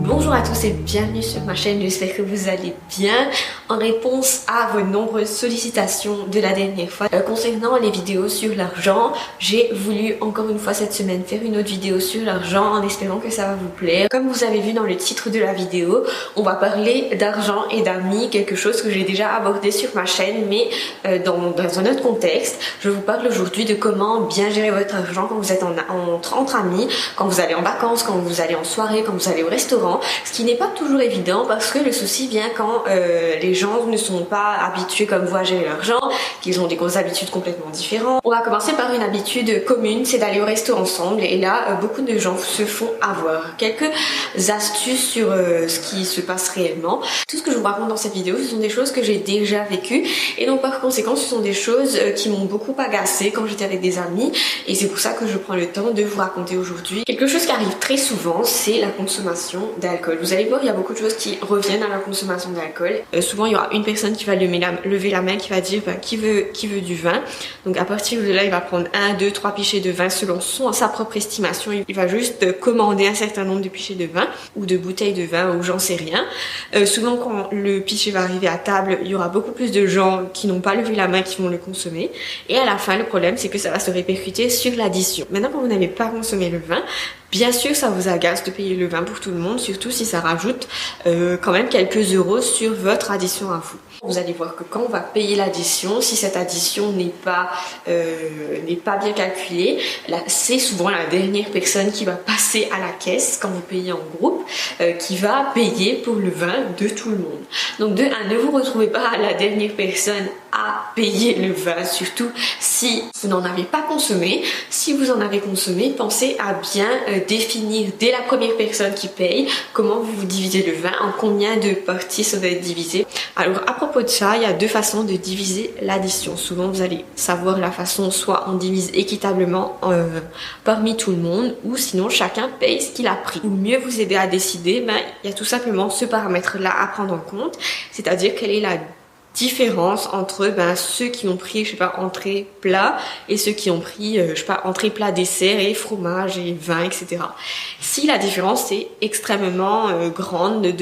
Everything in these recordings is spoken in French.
Bonjour à tous et bienvenue sur ma chaîne, j'espère que vous allez bien. En réponse à vos nombreuses sollicitations de la dernière fois concernant les vidéos sur l'argent, j'ai voulu encore une fois cette semaine faire une autre vidéo sur l'argent en espérant que ça va vous plaire. Comme vous avez vu dans le titre de la vidéo, on va parler d'argent et d'amis, quelque chose que j'ai déjà abordé sur ma chaîne mais dans un autre contexte. Je vous parle aujourd'hui de comment bien gérer votre argent quand vous êtes entre amis, quand vous allez en vacances, quand vous allez en soirée, quand vous allez au restaurant. Ce qui n'est pas toujours évident parce que le souci vient quand les gens ne sont pas habitués comme vous à gérer l'argent, qu'ils ont des grosses habitudes complètement différentes. On va commencer par une habitude commune, c'est d'aller au resto ensemble et là beaucoup de gens se font avoir. Quelques astuces sur ce qui se passe réellement. Tout ce que je vous raconte dans cette vidéo, ce sont des choses que j'ai déjà vécues et donc par conséquent ce sont des choses qui m'ont beaucoup agacée quand j'étais avec des amis et c'est pour ça que je prends le temps de vous raconter aujourd'hui. Quelque chose qui arrive très souvent, c'est la consommation d'alcool. Vous allez voir, il y a beaucoup de choses qui reviennent à la consommation d'alcool. Souvent, il y aura une personne qui va lever la main, qui va dire qui veut du vin. Donc à partir de là, il va prendre 1, 2, 3 pichets de vin selon sa propre estimation. Il va juste commander un certain nombre de pichets de vin ou de bouteilles de vin ou j'en sais rien. Souvent, quand le pichet va arriver à table, il y aura beaucoup plus de gens qui n'ont pas levé la main qui vont le consommer. Et à la fin, le problème, c'est que ça va se répercuter sur l'addition. Maintenant, quand vous n'avez pas consommé le vin, bien sûr, ça vous agace de payer le vin pour tout le monde, surtout si ça rajoute quand même quelques euros sur votre addition à vous. Vous allez voir que quand on va payer l'addition, si cette addition n'est pas bien calculée, c'est souvent la dernière personne qui va passer à la caisse quand vous payez en groupe, qui va payer pour le vin de tout le monde. Donc de 1, ne vous retrouvez pas la dernière personne à payer le vin, surtout si vous n'en avez pas consommé. Si vous en avez consommé, pensez à bien définir dès la première personne qui paye comment vous divisez le vin, en combien de parties ça va être divisé. Alors à propos de ça, il y a 2 façons de diviser l'addition. Souvent vous allez savoir la façon, soit on divise équitablement parmi tout le monde, ou sinon chacun paye ce qu'il a pris. Pour mieux vous aider à décider, il y a tout simplement ce paramètre là à prendre en compte, c'est-à-dire quelle est la différence entre ceux qui ont pris, je sais pas, entrée, plat, et ceux qui ont pris, je sais pas, entrée, plat, dessert et fromage et vin, etc. Si la différence est extrêmement grande,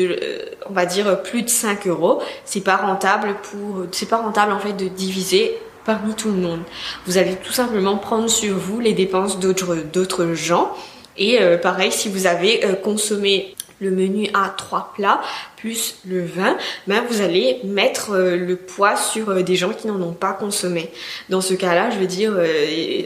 on va dire plus de 5 euros, c'est pas rentable en fait de diviser parmi tout le monde. Vous allez tout simplement prendre sur vous les dépenses d'autres gens. Et pareil, si vous avez consommé le menu à 3 plats plus le vin, vous allez mettre le poids sur des gens qui n'en ont pas consommé. Dans ce cas-là, je veux dire,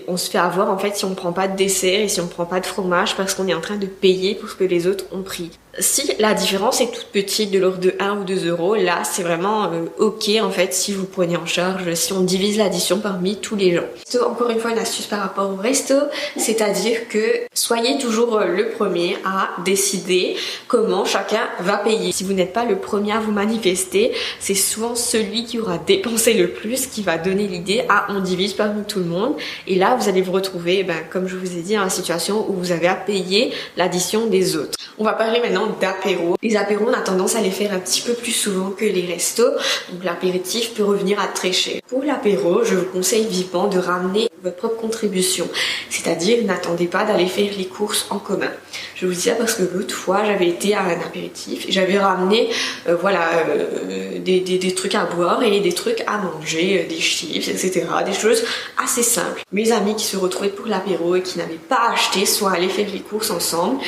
on se fait avoir en fait si on ne prend pas de dessert et si on ne prend pas de fromage parce qu'on est en train de payer pour ce que les autres ont pris. Si la différence est toute petite, de l'ordre de 1 ou 2 euros, là c'est vraiment ok en fait si vous prenez en charge, si on divise l'addition parmi tous les gens. Encore une fois une astuce par rapport au resto, c'est-à-dire que soyez toujours le premier à décider comment chacun va payer. Si vous n'êtes pas le premier à vous manifester, c'est souvent celui qui aura dépensé le plus qui va donner l'idée on divise parmi tout le monde, et là vous allez vous retrouver comme je vous ai dit dans la situation où vous avez à payer l'addition des autres. On va parler maintenant d'apéro. Les apéros, on a tendance à les faire un petit peu plus souvent que les restos, donc l'apéritif peut revenir à très cher. Pour l'apéro, je vous conseille vivement de ramener votre propre contribution, c'est-à-dire n'attendez pas d'aller faire les courses en commun. Je vous dis ça parce que l'autre fois j'avais été à un apéritif et j'avais ramené des trucs à boire et des trucs à manger, des chips, etc. Des choses assez simples. Mes amis qui se retrouvaient pour l'apéro et qui n'avaient pas acheté sont allés faire les courses ensemble.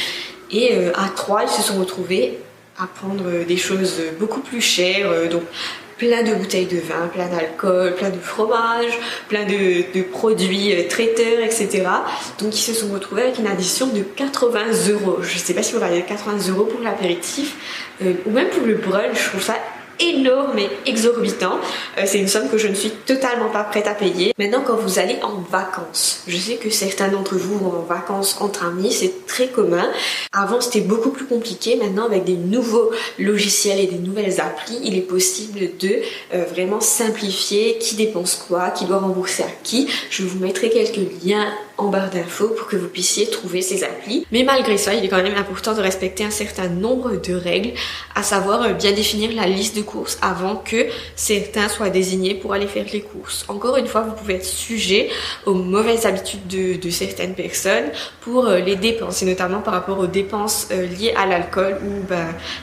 Et à 3, ils se sont retrouvés à prendre des choses beaucoup plus chères, donc plein de bouteilles de vin, plein d'alcool, plein de fromage, plein de produits traiteurs, etc. Donc ils se sont retrouvés avec une addition de 80 euros. Je ne sais pas si vous regardez 80 euros pour l'apéritif, ou même pour le brunch, je trouve ça énorme et exorbitant. C'est une somme que je ne suis totalement pas prête à payer. Maintenant, quand vous allez en vacances, je sais que certains d'entre vous vont en vacances entre amis, c'est très commun. Avant, c'était beaucoup plus compliqué. Maintenant, avec des nouveaux logiciels et des nouvelles applis, il est possible de vraiment simplifier qui dépense quoi, qui doit rembourser à qui. Je vous mettrai quelques liens en barre d'infos pour que vous puissiez trouver ces applis. Mais malgré ça, il est quand même important de respecter un certain nombre de règles, à savoir bien définir la liste de courses avant que certains soient désignés pour aller faire les courses. Encore une fois, vous pouvez être sujet aux mauvaises habitudes de certaines personnes pour les dépenses, et notamment par rapport aux dépenses liées à l'alcool, où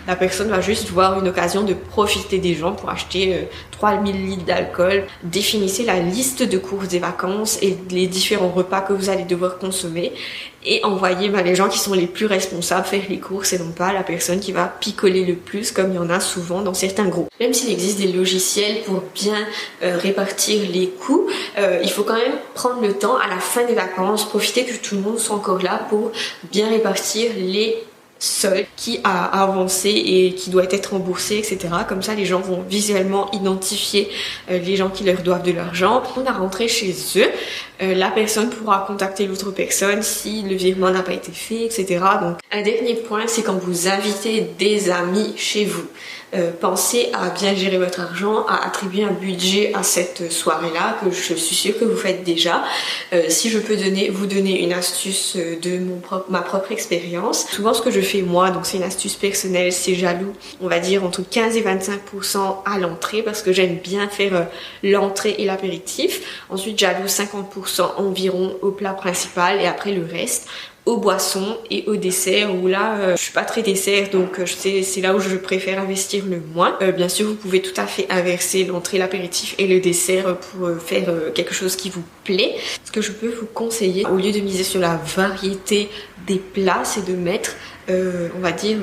la personne va juste voir une occasion de profiter des gens pour acheter 3000 litres d'alcool. Définissez la liste de courses des vacances et les différents repas que vous allez devoir consommer, et envoyez les gens qui sont les plus responsables faire les courses et non pas la personne qui va picoler le plus, comme il y en a souvent dans certains groupes. Même s'il existe des logiciels pour bien répartir les coûts, il faut quand même prendre le temps à la fin des vacances, profiter que tout le monde soit encore là pour bien répartir les soldes qui a avancé et qui doit être remboursé, etc. Comme ça, les gens vont visuellement identifier les gens qui leur doivent de l'argent. On a rentré chez eux, la personne pourra contacter l'autre personne si le virement n'a pas été fait, etc. Donc, un dernier point, c'est quand vous invitez des amis chez vous. Pensez à bien gérer votre argent, à attribuer un budget à cette soirée-là, que je suis sûre que vous faites déjà. Si je peux vous donner une astuce de ma propre expérience, souvent ce que je fais moi, donc c'est une astuce personnelle, c'est j'alloue, on va dire entre 15 et 25% à l'entrée, parce que j'aime bien faire l'entrée et l'apéritif. Ensuite, j'alloue 50% environ au plat principal et après le reste aux boissons et au dessert, où là je suis pas très dessert, donc c'est là où je préfère investir le moins. Bien sûr, vous pouvez tout à fait inverser l'entrée, l'apéritif et le dessert pour faire quelque chose qui vous plaît. Ce que je peux vous conseiller, au lieu de miser sur la variété des plats, c'est de mettre on va dire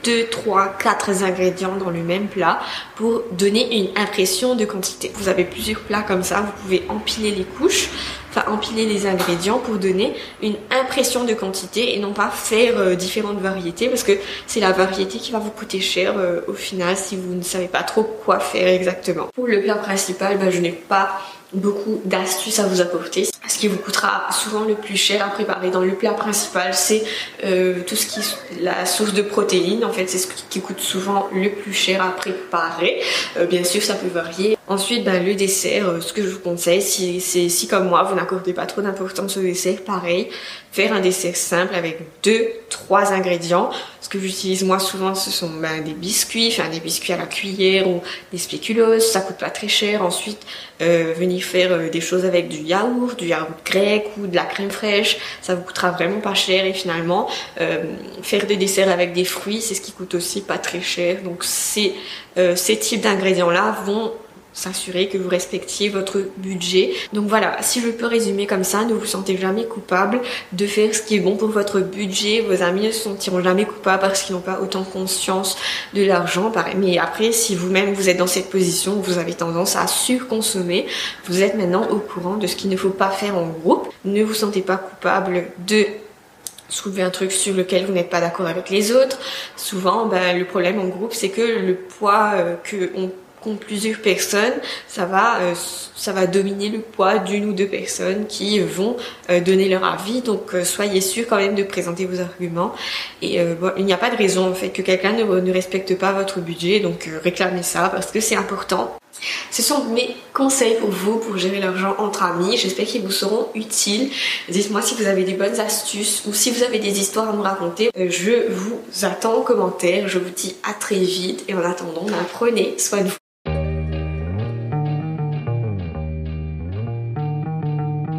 2, 3, 4 ingrédients dans le même plat pour donner une impression de quantité. Vous avez plusieurs plats comme ça, vous pouvez empiler les couches, enfin empiler les ingrédients pour donner une impression de quantité et non pas faire différentes variétés, parce que c'est la variété qui va vous coûter cher au final si vous ne savez pas trop quoi faire exactement. Pour le plat principal, je n'ai pas beaucoup d'astuces à vous apporter. Ce qui vous coûtera souvent le plus cher à préparer dans le plat principal, c'est tout ce qui est la source de protéines. En fait, c'est ce qui coûte souvent le plus cher à préparer. Bien sûr, ça peut varier. Ensuite, le dessert, ce que je vous conseille, si comme moi, vous n'accordez pas trop d'importance au dessert, pareil, faire un dessert simple avec 2, 3 ingrédients. Ce que j'utilise moi souvent, ce sont des biscuits à la cuillère ou des spéculoos, ça coûte pas très cher. Ensuite, venir faire des choses avec du yaourt grec ou de la crème fraîche, ça vous coûtera vraiment pas cher. Et finalement, faire des desserts avec des fruits, c'est ce qui coûte aussi pas très cher. Donc ces types d'ingrédients là vont s'assurer que vous respectiez votre budget. Donc voilà, si je peux résumer comme ça, ne vous sentez jamais coupable de faire ce qui est bon pour votre budget. Vos amis ne se sentiront jamais coupables parce qu'ils n'ont pas autant conscience de l'argent. Mais après, si vous-même vous êtes dans cette position où vous avez tendance à surconsommer, vous êtes maintenant au courant de ce qu'il ne faut pas faire en groupe. Ne vous sentez pas coupable de soulever un truc sur lequel vous n'êtes pas d'accord avec les autres. Souvent, le problème en groupe, c'est que le poids qu'ont plusieurs personnes, ça va dominer le poids d'une ou deux personnes qui vont donner leur avis. Donc soyez sûr quand même de présenter vos arguments. Et il n'y a pas de raison en fait que quelqu'un ne respecte pas votre budget, donc réclamez ça parce que c'est important. Ce sont mes conseils pour vous pour gérer l'argent entre amis. J'espère qu'ils vous seront utiles. Dites-moi si vous avez des bonnes astuces ou si vous avez des histoires à me raconter. Je vous attends en commentaire. Je vous dis à très vite et en attendant, prenez soin de vous.